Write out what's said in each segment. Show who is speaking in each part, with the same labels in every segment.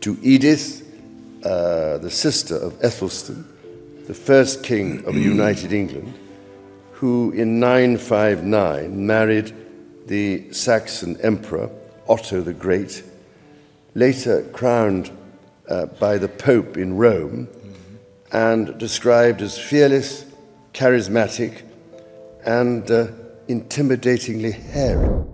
Speaker 1: to Edith, the sister of Ethelstan, the first king of United England, who in 959 married the Saxon emperor Otto the Great, later crowned by the Pope in Rome, and described as fearless, charismatic, and intimidatingly hairy.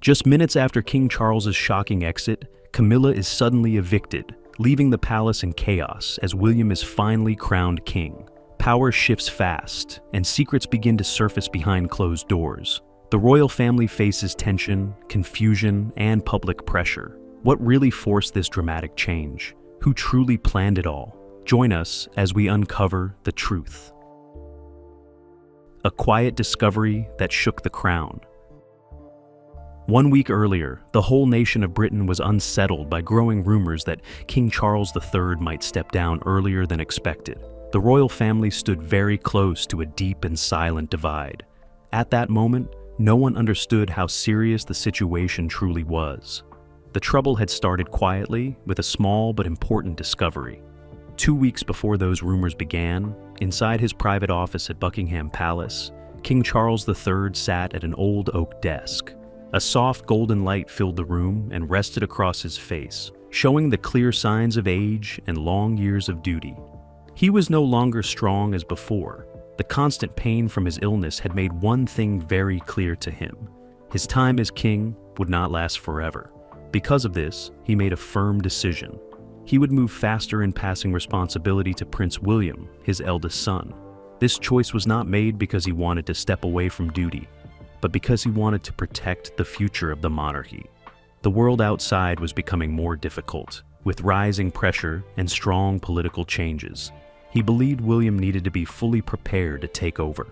Speaker 2: Just minutes after King Charles's shocking exit, Camilla is suddenly evicted, leaving the palace in chaos as William is finally crowned king. Power shifts fast, and secrets begin to surface behind closed doors. The royal family faces tension, confusion, and public pressure. What really forced this dramatic change? Who truly planned it all? Join us as we uncover the truth. A quiet discovery that shook the crown. 1 week earlier, the whole nation of Britain was unsettled by growing rumors that King Charles III might step down earlier than expected. The royal family stood very close to a deep and silent divide. At that moment, no one understood how serious the situation truly was. The trouble had started quietly with a small but important discovery. 2 weeks before those rumors began, inside his private office at Buckingham Palace, King Charles III sat at an old oak desk. A soft golden light filled the room and rested across his face, showing the clear signs of age and long years of duty. He was no longer strong as before. The constant pain from his illness had made one thing very clear to him. His time as king would not last forever. Because of this, he made a firm decision. He would move faster in passing responsibility to Prince William, his eldest son. This choice was not made because he wanted to step away from duty, but because he wanted to protect the future of the monarchy. The world outside was becoming more difficult, with rising pressure and strong political changes. He believed William needed to be fully prepared to take over.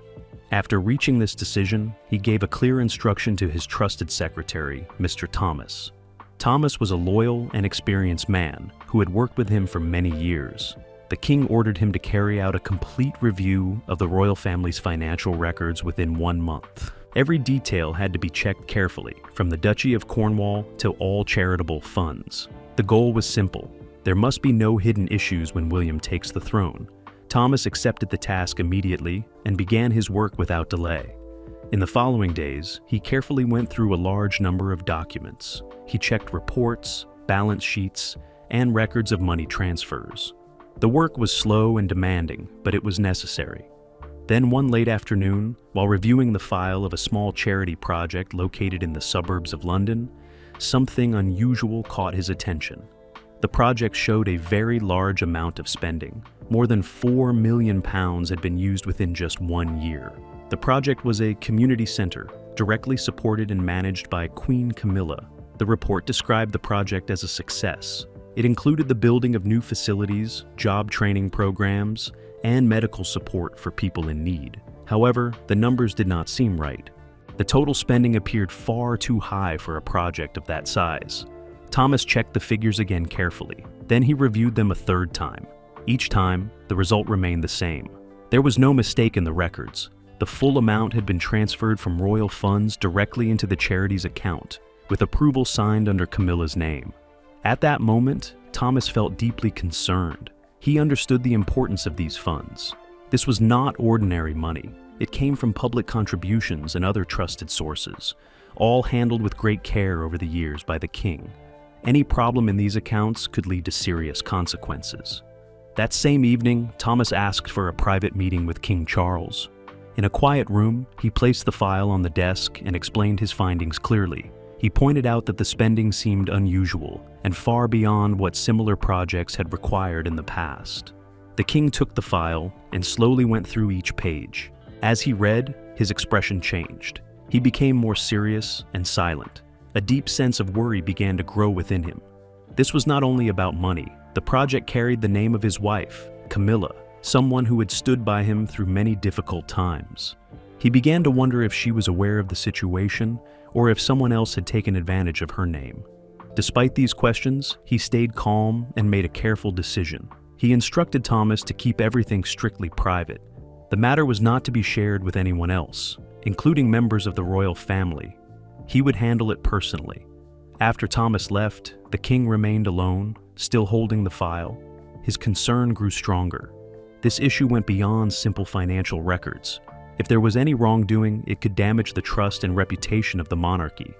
Speaker 2: After reaching this decision, he gave a clear instruction to his trusted secretary, Mr. Thomas. Thomas was a loyal and experienced man who had worked with him for many years. The king ordered him to carry out a complete review of the royal family's financial records within 1 month. Every detail had to be checked carefully, from the Duchy of Cornwall to all charitable funds. The goal was simple. There must be no hidden issues when William takes the throne. Thomas accepted the task immediately and began his work without delay. In the following days, he carefully went through a large number of documents. He checked reports, balance sheets, and records of money transfers. The work was slow and demanding, but it was necessary. Then one late afternoon, while reviewing the file of a small charity project located in the suburbs of London, something unusual caught his attention. The project showed a very large amount of spending. More than £4 million had been used within just 1 year. The project was a community center, directly supported and managed by Queen Camilla. The report described the project as a success. It included the building of new facilities, job training programs, and medical support for people in need. However, the numbers did not seem right. The total spending appeared far too high for a project of that size. Thomas checked the figures again carefully. Then he reviewed them a third time. Each time, the result remained the same. There was no mistake in the records. The full amount had been transferred from royal funds directly into the charity's account, with approval signed under Camilla's name. At that moment, Thomas felt deeply concerned. He understood the importance of these funds. This was not ordinary money. It came from public contributions and other trusted sources, all handled with great care over the years by the king. Any problem in these accounts could lead to serious consequences. That same evening, Thomas asked for a private meeting with King Charles. In a quiet room, he placed the file on the desk and explained his findings clearly. He pointed out that the spending seemed unusual and far beyond what similar projects had required in the past. The king took the file and slowly went through each page. As he read, his expression changed. He became more serious and silent. A deep sense of worry began to grow within him. This was not only about money. The project carried the name of his wife, Camilla, someone who had stood by him through many difficult times. He began to wonder if she was aware of the situation or if someone else had taken advantage of her name. Despite these questions, he stayed calm and made a careful decision. He instructed Thomas to keep everything strictly private. The matter was not to be shared with anyone else, including members of the royal family. He would handle it personally. After Thomas left, the king remained alone, still holding the file. His concern grew stronger. This issue went beyond simple financial records. If there was any wrongdoing, it could damage the trust and reputation of the monarchy,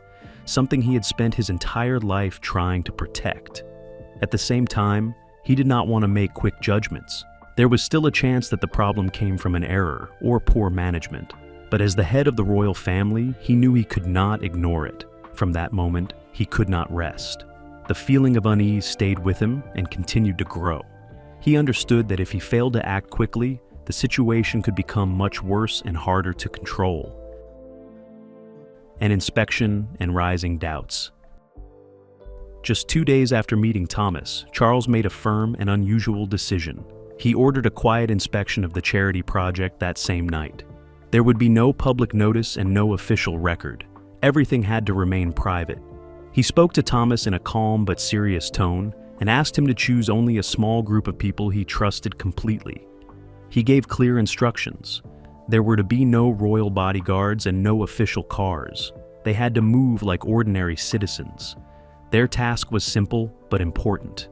Speaker 2: something he had spent his entire life trying to protect. At the same time, he did not want to make quick judgments. There was still a chance that the problem came from an error or poor management. But as the head of the royal family, he knew he could not ignore it. From that moment, he could not rest. The feeling of unease stayed with him and continued to grow. He understood that if he failed to act quickly, the situation could become much worse and harder to control. An inspection and rising doubts. Just 2 days after meeting Thomas, Charles made a firm and unusual decision. He ordered a quiet inspection of the charity project that same night. There would be no public notice and no official record. Everything had to remain private. He spoke to Thomas in a calm but serious tone and asked him to choose only a small group of people he trusted completely. He gave clear instructions. There were to be no royal bodyguards and no official cars. They had to move like ordinary citizens. Their task was simple but important.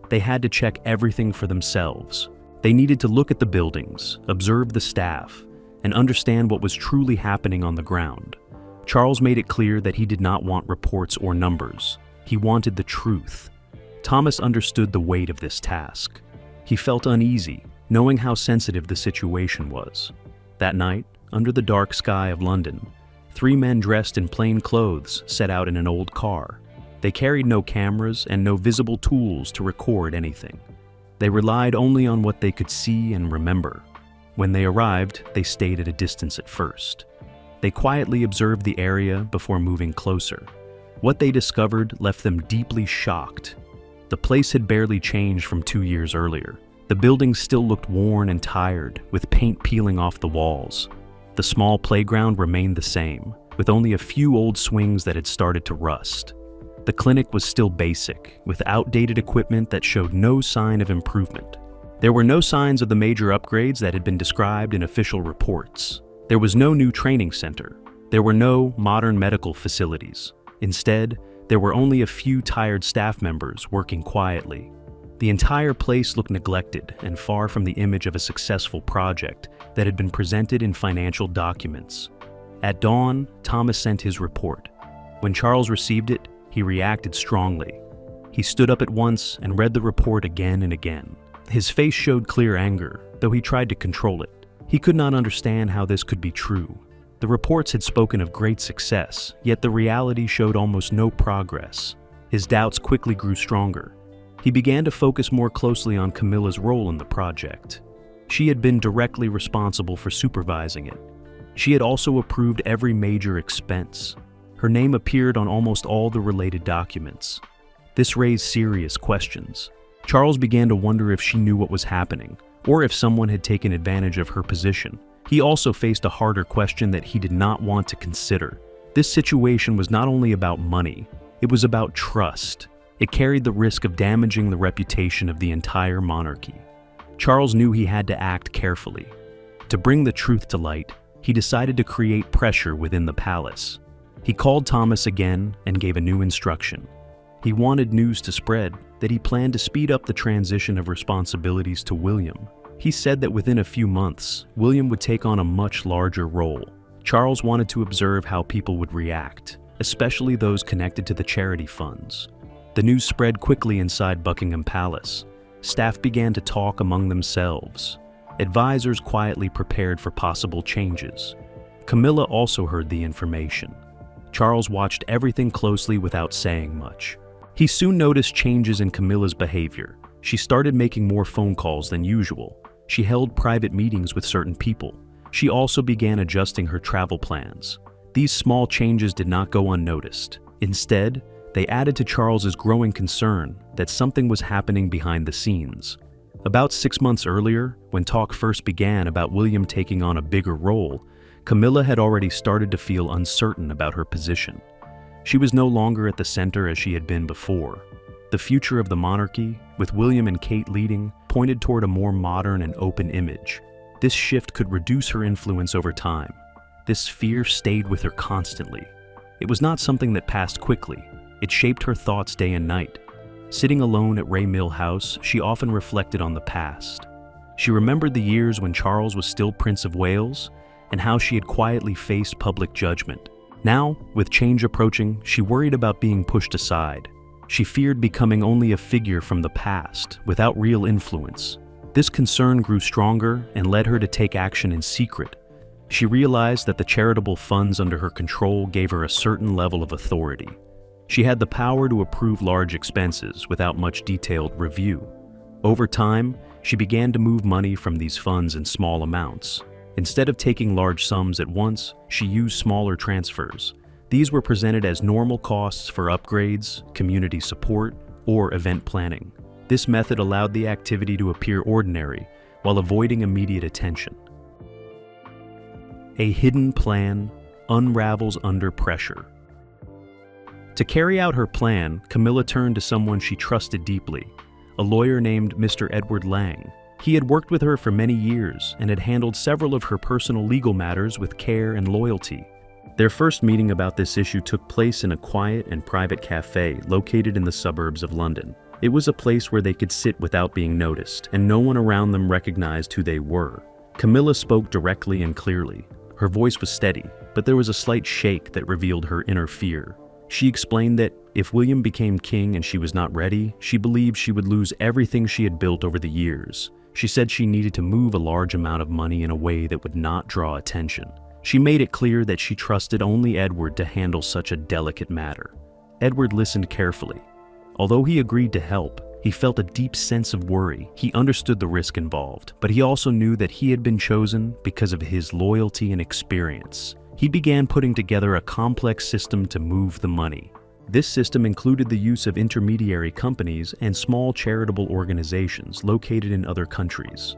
Speaker 2: They had to check everything for themselves. They needed to look at the buildings, observe the staff, and understand what was truly happening on the ground. Charles made it clear that he did not want reports or numbers. He wanted the truth. Thomas understood the weight of this task. He felt uneasy, knowing how sensitive the situation was. That night, under the dark sky of London, 3 men dressed in plain clothes set out in an old car. They carried no cameras and no visible tools to record anything. They relied only on what they could see and remember. When they arrived, they stayed at a distance at first. They quietly observed the area before moving closer. What they discovered left them deeply shocked. The place had barely changed from 2 years earlier. The building still looked worn and tired, with paint peeling off the walls. The small playground remained the same, with only a few old swings that had started to rust. The clinic was still basic, with outdated equipment that showed no sign of improvement. There were no signs of the major upgrades that had been described in official reports. There was no new training center. There were no modern medical facilities. Instead, there were only a few tired staff members working quietly. The entire place looked neglected and far from the image of a successful project that had been presented in financial documents. At dawn, Thomas sent his report. When Charles received it, he reacted strongly. He stood up at once and read the report again and again. His face showed clear anger, though he tried to control it. He could not understand how this could be true. The reports had spoken of great success, yet the reality showed almost no progress. His doubts quickly grew stronger. He began to focus more closely on Camilla's role in the project. She had been directly responsible for supervising it. She had also approved every major expense. Her name appeared on almost all the related documents. This raised serious questions. Charles began to wonder if she knew what was happening, or if someone had taken advantage of her position. He also faced a harder question that he did not want to consider. This situation was not only about money, it was about trust. It carried the risk of damaging the reputation of the entire monarchy. Charles knew he had to act carefully. To bring the truth to light, he decided to create pressure within the palace. He called Thomas again and gave a new instruction. He wanted news to spread that he planned to speed up the transition of responsibilities to William. He said that within a few months, William would take on a much larger role. Charles wanted to observe how people would react, especially those connected to the charity funds. The news spread quickly inside Buckingham Palace. Staff began to talk among themselves. Advisors quietly prepared for possible changes. Camilla also heard the information. Charles watched everything closely without saying much. He soon noticed changes in Camilla's behavior. She started making more phone calls than usual. She held private meetings with certain people. She also began adjusting her travel plans. These small changes did not go unnoticed. Instead, they added to Charles's growing concern that something was happening behind the scenes. About 6 months earlier, when talk first began about William taking on a bigger role, Camilla had already started to feel uncertain about her position. She was no longer at the center as she had been before. The future of the monarchy, with William and Kate leading, pointed toward a more modern and open image. This shift could reduce her influence over time. This fear stayed with her constantly. It was not something that passed quickly. It shaped her thoughts day and night. Sitting alone at Ray Mill House, she often reflected on the past. She remembered the years when Charles was still Prince of Wales and how she had quietly faced public judgment. Now, with change approaching, she worried about being pushed aside. She feared becoming only a figure from the past, without real influence. This concern grew stronger and led her to take action in secret. She realized that the charitable funds under her control gave her a certain level of authority. She had the power to approve large expenses without much detailed review. Over time, she began to move money from these funds in small amounts. Instead of taking large sums at once, she used smaller transfers. These were presented as normal costs for upgrades, community support, or event planning. This method allowed the activity to appear ordinary while avoiding immediate attention. A hidden plan unravels under pressure. To carry out her plan, Camilla turned to someone she trusted deeply, a lawyer named Mr. Edward Lang. He had worked with her for many years and had handled several of her personal legal matters with care and loyalty. Their first meeting about this issue took place in a quiet and private cafe located in the suburbs of London. It was a place where they could sit without being noticed, and no one around them recognized who they were. Camilla spoke directly and clearly. Her voice was steady, but there was a slight shake that revealed her inner fear. She explained that if William became king and she was not ready, she believed she would lose everything she had built over the years. She said she needed to move a large amount of money in a way that would not draw attention. She made it clear that she trusted only Edward to handle such a delicate matter. Edward listened carefully. Although he agreed to help, he felt a deep sense of worry. He understood the risk involved, but he also knew that he had been chosen because of his loyalty and experience. He began putting together a complex system to move the money. This system included the use of intermediary companies and small charitable organizations located in other countries.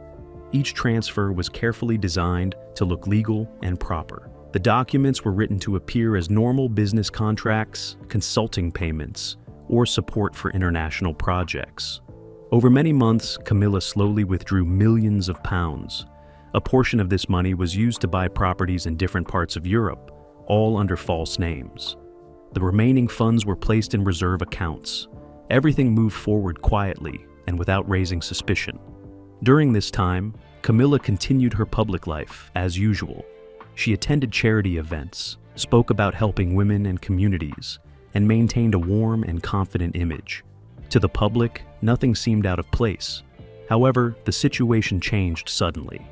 Speaker 2: Each transfer was carefully designed to look legal and proper. The documents were written to appear as normal business contracts, consulting payments, or support for international projects. Over many months, Camilla slowly withdrew millions of pounds. A portion of this money was used to buy properties in different parts of Europe, all under false names. The remaining funds were placed in reserve accounts. Everything moved forward quietly and without raising suspicion. During this time, Camilla continued her public life as usual. She attended charity events, spoke about helping women and communities, and maintained a warm and confident image. To the public, nothing seemed out of place. However, the situation changed suddenly.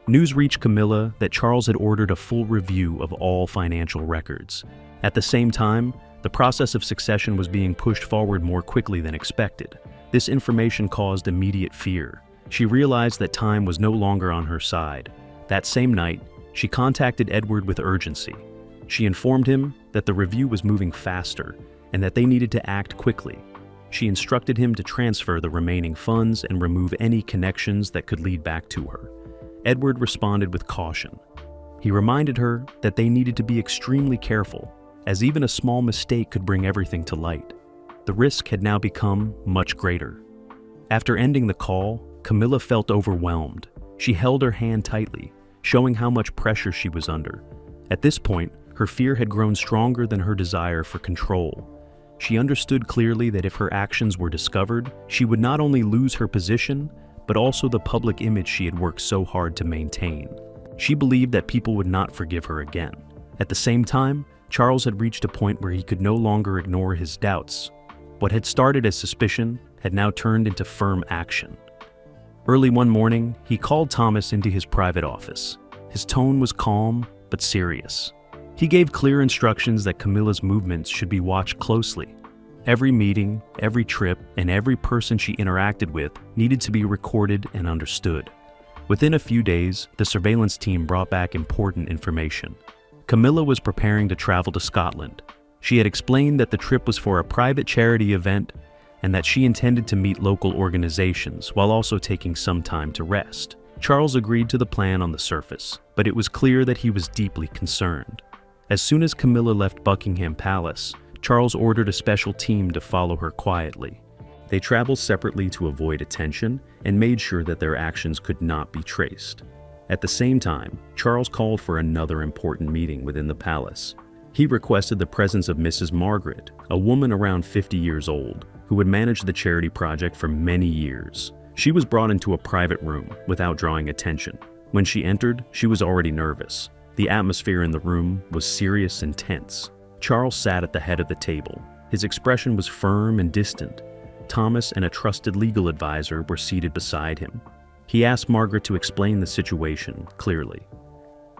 Speaker 2: News reached Camilla that Charles had ordered a full review of all financial records. At the same time, the process of succession was being pushed forward more quickly than expected. This information caused immediate fear. She realized that time was no longer on her side. That same night, she contacted Edward with urgency. She informed him that the review was moving faster and that they needed to act quickly. She instructed him to transfer the remaining funds and remove any connections that could lead back to her. Edward responded with caution. He reminded her that they needed to be extremely careful, as even a small mistake could bring everything to light. The risk had now become much greater. After ending the call, Camilla felt overwhelmed. She held her hand tightly, showing how much pressure she was under. At this point, her fear had grown stronger than her desire for control. She understood clearly that if her actions were discovered, she would not only lose her position, but also the public image she had worked so hard to maintain. She believed that people would not forgive her again. At the same time, Charles had reached a point where he could no longer ignore his doubts. What had started as suspicion had now turned into firm action. Early one morning, he called Thomas into his private office. His tone was calm but serious. He gave clear instructions that Camilla's movements should be watched closely. Every meeting, every trip, and every person she interacted with needed to be recorded and understood. Within a few days, the surveillance team brought back important information. Camilla was preparing to travel to Scotland. She had explained that the trip was for a private charity event and that she intended to meet local organizations while also taking some time to rest. Charles agreed to the plan on the surface, but it was clear that he was deeply concerned. As soon as Camilla left Buckingham Palace, Charles ordered a special team to follow her quietly. They traveled separately to avoid attention and made sure that their actions could not be traced. At the same time, Charles called for another important meeting within the palace. He requested the presence of Mrs. Margaret, a woman around 50 years old. who had managed the charity project for many years. She was brought into a private room without drawing attention. When she entered, she was already nervous. The atmosphere in the room was serious and tense. Charles sat at the head of the table. His expression was firm and distant. Thomas and a trusted legal advisor were seated beside him. He asked Margaret to explain the situation clearly.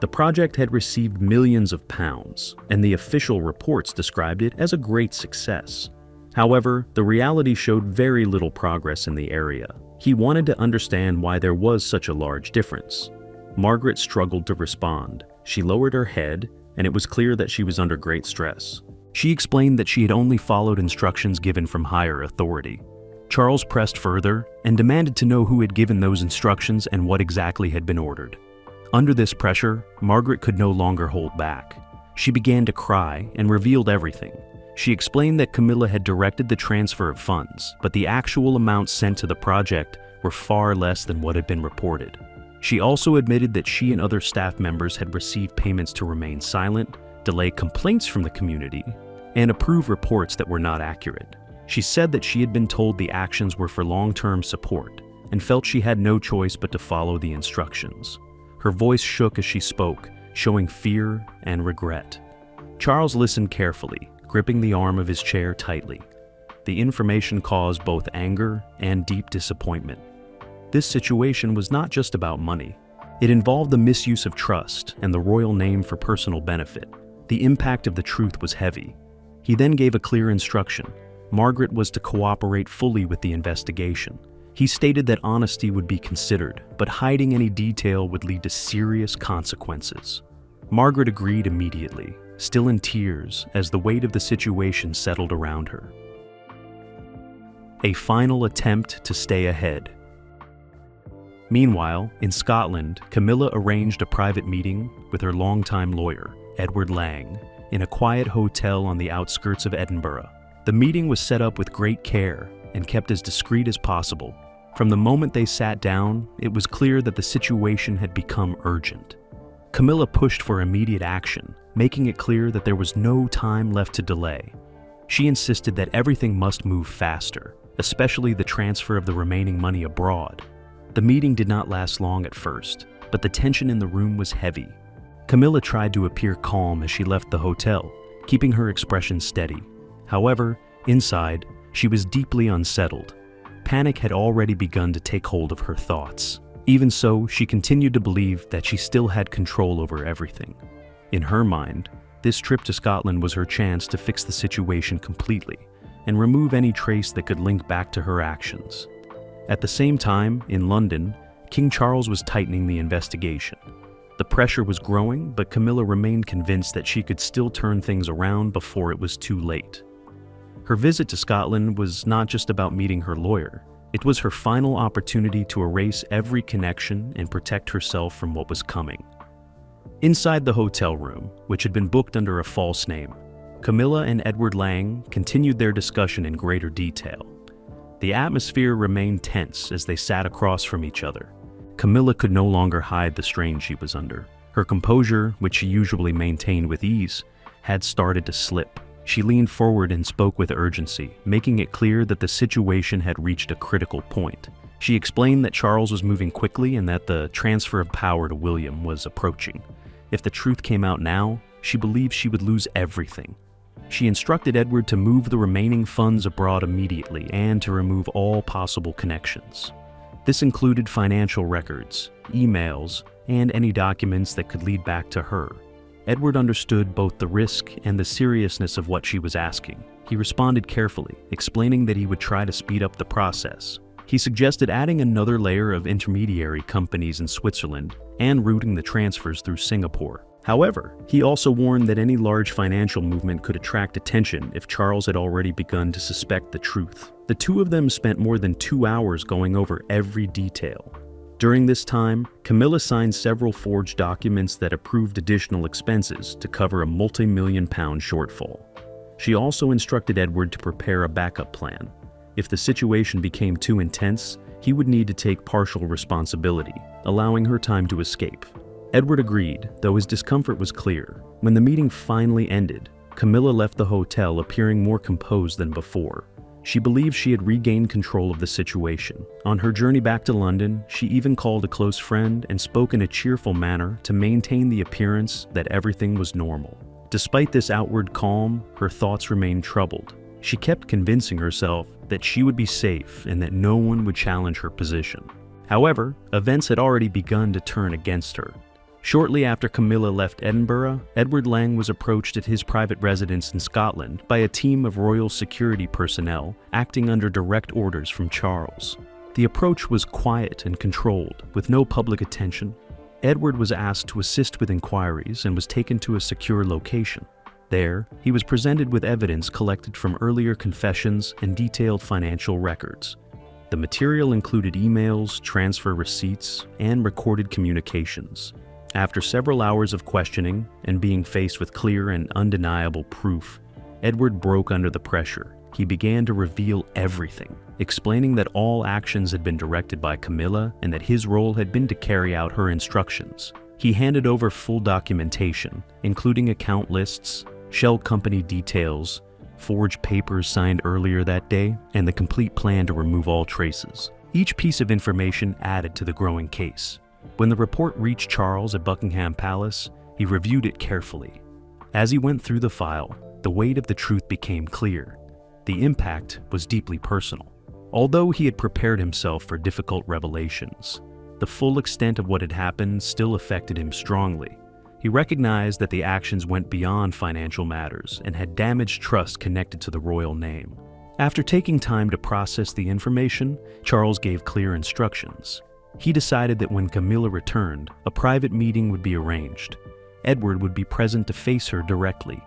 Speaker 2: The project had received millions of pounds, and the official reports described it as a great success. However, the reality showed very little progress in the area. He wanted to understand why there was such a large difference. Margaret struggled to respond. She lowered her head, and it was clear that she was under great stress. She explained that she had only followed instructions given from higher authority. Charles pressed further and demanded to know who had given those instructions and what exactly had been ordered. Under this pressure, Margaret could no longer hold back. She began to cry and revealed everything. She explained that Camilla had directed the transfer of funds, but the actual amounts sent to the project were far less than what had been reported. She also admitted that she and other staff members had received payments to remain silent, delay complaints from the community, and approve reports that were not accurate. She said that she had been told the actions were for long-term support and felt she had no choice but to follow the instructions. Her voice shook as she spoke, showing fear and regret. Charles listened carefully, gripping the arm of his chair tightly. The information caused both anger and deep disappointment. This situation was not just about money. It involved the misuse of trust and the royal name for personal benefit. The impact of the truth was heavy. He then gave a clear instruction. Margaret was to cooperate fully with the investigation. He stated that honesty would be considered, but hiding any detail would lead to serious consequences. Margaret agreed immediately, still in tears as the weight of the situation settled around her. A final attempt to stay ahead. Meanwhile, in Scotland, Camilla arranged a private meeting with her longtime lawyer, Edward Lang, in a quiet hotel on the outskirts of Edinburgh. The meeting was set up with great care and kept as discreet as possible. From the moment they sat down, it was clear that the situation had become urgent. Camilla pushed for immediate action, making it clear that there was no time left to delay. She insisted that everything must move faster, especially the transfer of the remaining money abroad. The meeting did not last long at first, but the tension in the room was heavy. Camilla tried to appear calm as she left the hotel, keeping her expression steady. However, inside, she was deeply unsettled. Panic had already begun to take hold of her thoughts. Even so, she continued to believe that she still had control over everything. In her mind, this trip to Scotland was her chance to fix the situation completely and remove any trace that could link back to her actions. At the same time, in London, King Charles was tightening the investigation. The pressure was growing, but Camilla remained convinced that she could still turn things around before it was too late. Her visit to Scotland was not just about meeting her lawyer. It was her final opportunity to erase every connection and protect herself from what was coming. Inside the hotel room, which had been booked under a false name, Camilla and Edward Lang continued their discussion in greater detail. The atmosphere remained tense as they sat across from each other. Camilla could no longer hide the strain she was under. Her composure, which she usually maintained with ease, had started to slip. She leaned forward and spoke with urgency, making it clear that the situation had reached a critical point. She explained that Charles was moving quickly and that the transfer of power to William was approaching. If the truth came out now, she believed she would lose everything. She instructed Edward to move the remaining funds abroad immediately and to remove all possible connections. This included financial records, emails, and any documents that could lead back to her. Edward understood both the risk and the seriousness of what she was asking. He responded carefully, explaining that he would try to speed up the process. He suggested adding another layer of intermediary companies in Switzerland and routing the transfers through Singapore. However, he also warned that any large financial movement could attract attention if Charles had already begun to suspect the truth. The two of them spent more than 2 hours going over every detail. During this time, Camilla signed several forged documents that approved additional expenses to cover a multi-million-pound shortfall. She also instructed Edward to prepare a backup plan. If the situation became too intense, he would need to take partial responsibility, allowing her time to escape. Edward agreed, though his discomfort was clear. When the meeting finally ended, Camilla left the hotel appearing more composed than before. She believed she had regained control of the situation. On her journey back to London, she even called a close friend and spoke in a cheerful manner to maintain the appearance that everything was normal. Despite this outward calm, her thoughts remained troubled. She kept convincing herself that she would be safe and that no one would challenge her position. However, events had already begun to turn against her. Shortly after Camilla left Edinburgh, Edward Lang was approached at his private residence in Scotland by a team of royal security personnel acting under direct orders from Charles. The approach was quiet and controlled, with no public attention. Edward was asked to assist with inquiries and was taken to a secure location. There, he was presented with evidence collected from earlier confessions and detailed financial records. The material included emails, transfer receipts, and recorded communications. After several hours of questioning and being faced with clear and undeniable proof, Edward broke under the pressure. He began to reveal everything, explaining that all actions had been directed by Camilla and that his role had been to carry out her instructions. He handed over full documentation, including account lists, shell company details, forged papers signed earlier that day, and the complete plan to remove all traces. Each piece of information added to the growing case. When the report reached Charles at Buckingham Palace, he reviewed it carefully. As he went through the file, the weight of the truth became clear. The impact was deeply personal. Although he had prepared himself for difficult revelations, the full extent of what had happened still affected him strongly. He recognized that the actions went beyond financial matters and had damaged trust connected to the royal name. After taking time to process the information, Charles gave clear instructions. He decided that when Camilla returned, a private meeting would be arranged. Edward would be present to face her directly.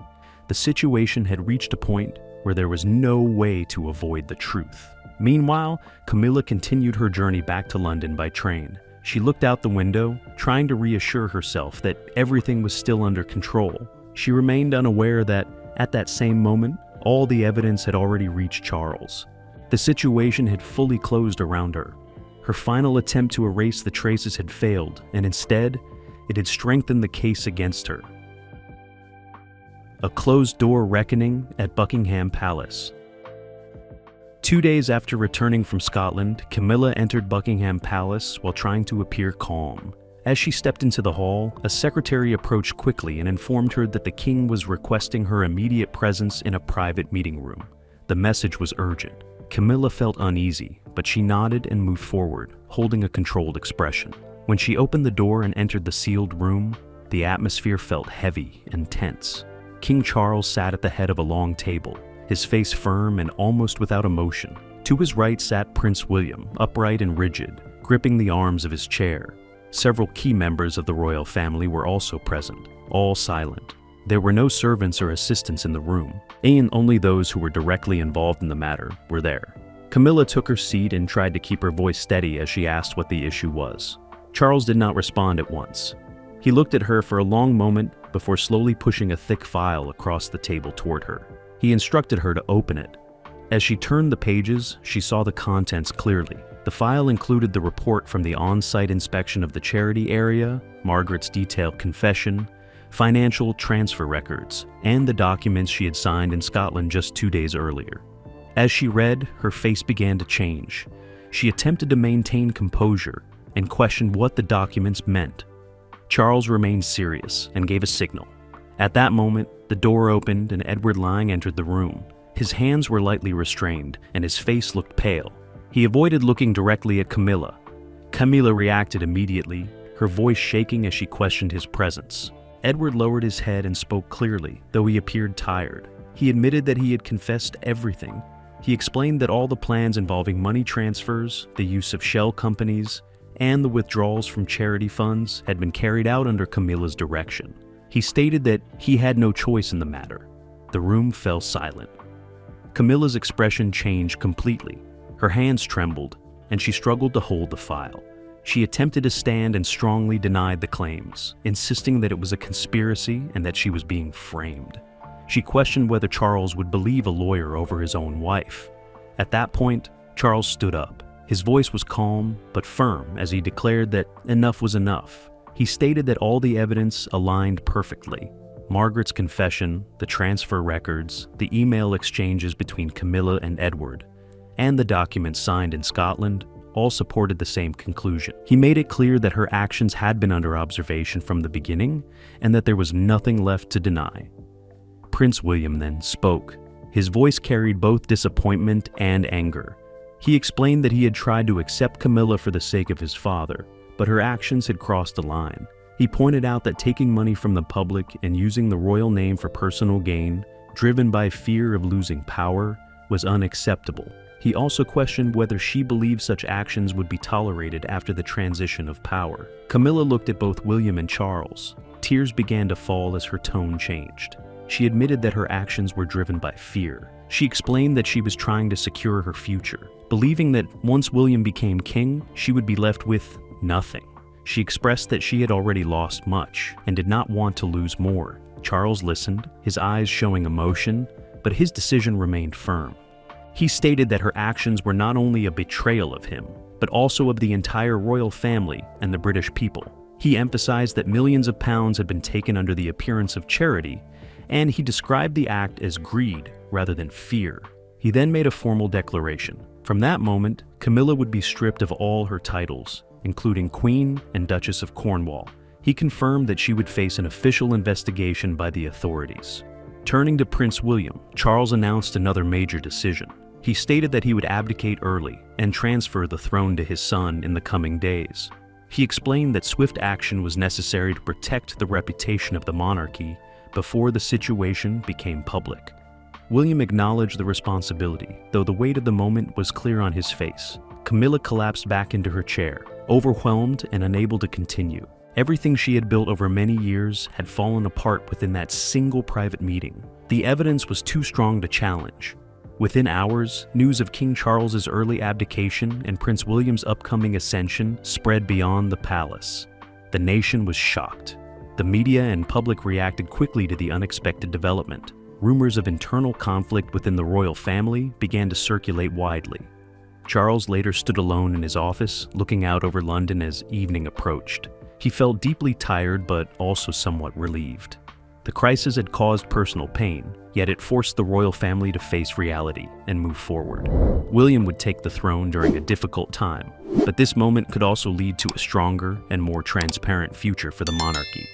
Speaker 2: The situation had reached a point where there was no way to avoid the truth. Meanwhile, Camilla continued her journey back to London by train. She looked out the window, trying to reassure herself that everything was still under control. She remained unaware that, at that same moment, all the evidence had already reached Charles. The situation had fully closed around her. Her final attempt to erase the traces had failed, and instead, it had strengthened the case against her. A closed-door reckoning at Buckingham Palace. 2 days after returning from Scotland, Camilla entered Buckingham Palace while trying to appear calm. As she stepped into the hall, a secretary approached quickly and informed her that the king was requesting her immediate presence in a private meeting room. The message was urgent. Camilla felt uneasy, but she nodded and moved forward, holding a controlled expression. When she opened the door and entered the sealed room, the atmosphere felt heavy and tense. King Charles sat at the head of a long table, his face firm and almost without emotion. To his right sat Prince William, upright and rigid, gripping the arms of his chair. Several key members of the royal family were also present, all silent. There were no servants or assistants in the room, and only those who were directly involved in the matter were there. Camilla took her seat and tried to keep her voice steady as she asked what the issue was. Charles did not respond at once. He looked at her for a long moment before slowly pushing a thick file across the table toward her. He instructed her to open it. As she turned the pages, she saw the contents clearly. The file included the report from the on-site inspection of the charity area, Margaret's detailed confession, financial transfer records, and the documents she had signed in Scotland just 2 days earlier. As she read, her face began to change. She attempted to maintain composure and questioned what the documents meant. Charles remained serious and gave a signal. At that moment, the door opened and Edward Lang entered the room. His hands were lightly restrained and his face looked pale. He avoided looking directly at Camilla. Camilla reacted immediately, her voice shaking as she questioned his presence. Edward lowered his head and spoke clearly, though he appeared tired. He admitted that he had confessed everything. He explained that all the plans involving money transfers, the use of shell companies, and the withdrawals from charity funds had been carried out under Camilla's direction. He stated that he had no choice in the matter. The room fell silent. Camilla's expression changed completely. Her hands trembled, and she struggled to hold the file. She attempted to stand and strongly denied the claims, insisting that it was a conspiracy and that she was being framed. She questioned whether Charles would believe a lawyer over his own wife. At that point, Charles stood up. His voice was calm but firm as he declared that enough was enough. He stated that all the evidence aligned perfectly. Margaret's confession, the transfer records, the email exchanges between Camilla and Edward, and the documents signed in Scotland all supported the same conclusion. He made it clear that her actions had been under observation from the beginning and that there was nothing left to deny. Prince William then spoke. His voice carried both disappointment and anger. He explained that he had tried to accept Camilla for the sake of his father, but her actions had crossed a line. He pointed out that taking money from the public and using the royal name for personal gain, driven by fear of losing power, was unacceptable. He also questioned whether she believed such actions would be tolerated after the transition of power. Camilla looked at both William and Charles. Tears began to fall as her tone changed. She admitted that her actions were driven by fear. She explained that she was trying to secure her future, believing that once William became king, she would be left with nothing. She expressed that she had already lost much and did not want to lose more. Charles listened, his eyes showing emotion, but his decision remained firm. He stated that her actions were not only a betrayal of him, but also of the entire royal family and the British people. He emphasized that millions of pounds had been taken under the appearance of charity, and he described the act as greed rather than fear. He then made a formal declaration. From that moment, Camilla would be stripped of all her titles, including Queen and Duchess of Cornwall. He confirmed that she would face an official investigation by the authorities. Turning to Prince William, Charles announced another major decision. He stated that he would abdicate early and transfer the throne to his son in the coming days. He explained that swift action was necessary to protect the reputation of the monarchy before the situation became public. William acknowledged the responsibility, though the weight of the moment was clear on his face. Camilla collapsed back into her chair, overwhelmed and unable to continue. Everything she had built over many years had fallen apart within that single private meeting. The evidence was too strong to challenge. Within hours, news of King Charles's early abdication and Prince William's upcoming ascension spread beyond the palace. The nation was shocked. The media and public reacted quickly to the unexpected development. Rumors of internal conflict within the royal family began to circulate widely. Charles later stood alone in his office, looking out over London as evening approached. He felt deeply tired but also somewhat relieved. The crisis had caused personal pain, yet it forced the royal family to face reality and move forward. William would take the throne during a difficult time, but this moment could also lead to a stronger and more transparent future for the monarchy.